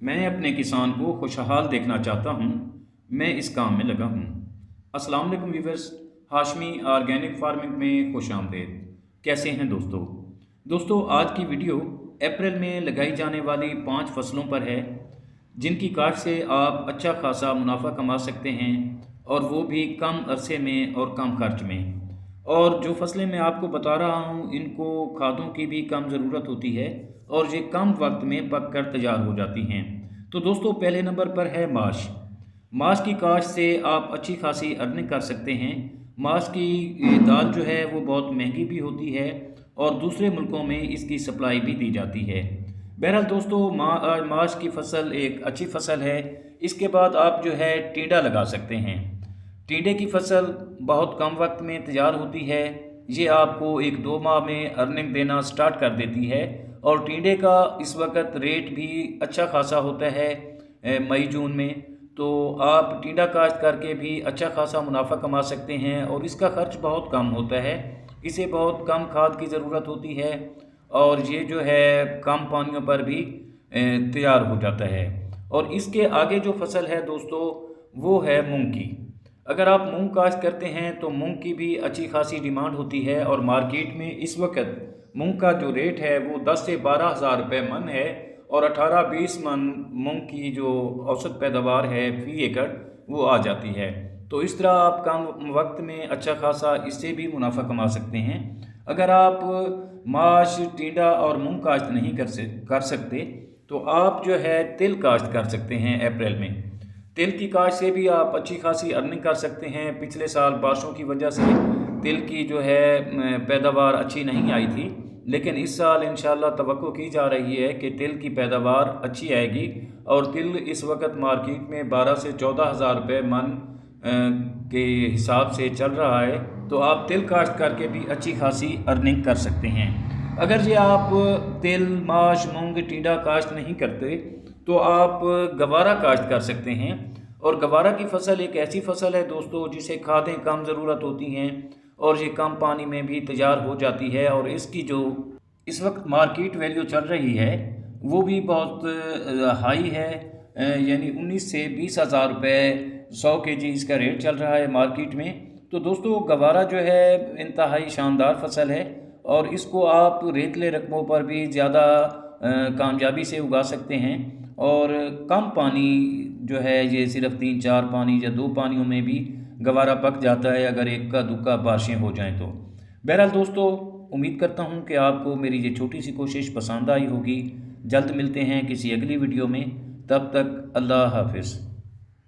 मैं अपने किसान को खुशहाल देखना चाहता हूँ। मैं इस काम में लगा हूँ। अस्सलाम वालेकुम व्यूअर्स, हाशमी ऑर्गेनिक फार्मिंग में खुश आमदेद। कैसे हैं दोस्तों, आज की वीडियो अप्रैल में लगाई जाने वाली 5 फसलों पर है, जिनकी काश्त से आप अच्छा खासा मुनाफा कमा सकते हैं, और वो भी कम अरसे में और कम खर्च में। और जो फसलें मैं आपको बता रहा हूँ, इनको खादों की भी कम ज़रूरत होती है और ये कम वक्त में पक कर तैयार हो जाती हैं। तो दोस्तों, पहले नंबर पर है माश। माश की काश्त से आप अच्छी खासी अर्निंग कर सकते हैं। माश की दाल जो है वो बहुत महंगी भी होती है और दूसरे मुल्कों में इसकी सप्लाई भी दी जाती है। बहरहाल दोस्तों, माश की फसल एक अच्छी फसल है। इसके बाद आप जो है टींडा लगा सकते हैं। टींडे की फसल बहुत कम वक्त में तैयार होती है। ये आपको 1-2 माह में अर्निंग देना स्टार्ट कर देती है, और टींडे का इस वक्त रेट भी अच्छा खासा होता है मई जून में। तो आप टींडा काश्त करके भी अच्छा खासा मुनाफा कमा सकते हैं, और इसका खर्च बहुत कम होता है। इसे बहुत कम खाद की ज़रूरत होती है, और ये जो है कम पानियों पर भी तैयार हो जाता है। और इसके आगे जो फसल है दोस्तों, वो है मूंग की। अगर आप मूंग काश्त करते हैं तो मूंग की भी अच्छी खासी डिमांड होती है, और मार्केट में इस वक्त मूंग का जो रेट है वो 10 से 12 हज़ार रुपये मन है, और 18-20 मन मूंग की जो औसत पैदावार है फी एकड़ वो आ जाती है। तो इस तरह आप कम वक्त में अच्छा खासा इससे भी मुनाफा कमा सकते हैं। अगर आप माश, टींडा और मूंग काश्त नहीं कर सकते, तो आप जो है तिल काश्त कर सकते हैं अप्रैल में। तिल की काश्त से भी आप अच्छी खासी अर्निंग कर सकते हैं। पिछले साल बारिशों की वजह से तिल की जो है पैदावार अच्छी नहीं आई थी, लेकिन इस साल इंशाल्लाह तवक्को की जा रही है कि तिल की पैदावार अच्छी आएगी। और तिल इस वक्त मार्केट में 12 से 14 हज़ार रुपये मन के हिसाब से चल रहा है। तो आप तिल काश्त करके भी अच्छी खासी अर्निंग कर सकते हैं। अगर ये आप तिल, माश, मूंग, टींडा काश्त नहीं करते, तो आप गवारा काश्त कर सकते हैं। और गवारा की फसल एक ऐसी फसल है दोस्तों, जिसे खादें कम ज़रूरत होती हैं, और ये कम पानी में भी तैयार हो जाती है। और इसकी जो इस वक्त मार्केट वैल्यू चल रही है वो भी बहुत हाई है, यानी 19 से 20 हज़ार रुपये 100 kg इसका रेट चल रहा है मार्केट में। तो दोस्तों, गवारा जो है इंतहाई शानदार फसल है, और इसको आप रेतले रकबों पर भी ज़्यादा कामयाबी से उगा सकते हैं। और कम पानी जो है, ये सिर्फ 3-4 पानी या 2 पानियों में भी गवारा पक जाता है, अगर एक का दुक्का बारिशें हो जाएं तो। बहरहाल दोस्तों, उम्मीद करता हूँ कि आपको मेरी ये छोटी सी कोशिश पसंद आई होगी। जल्द मिलते हैं किसी अगली वीडियो में। तब तक अल्लाह हाफिज़।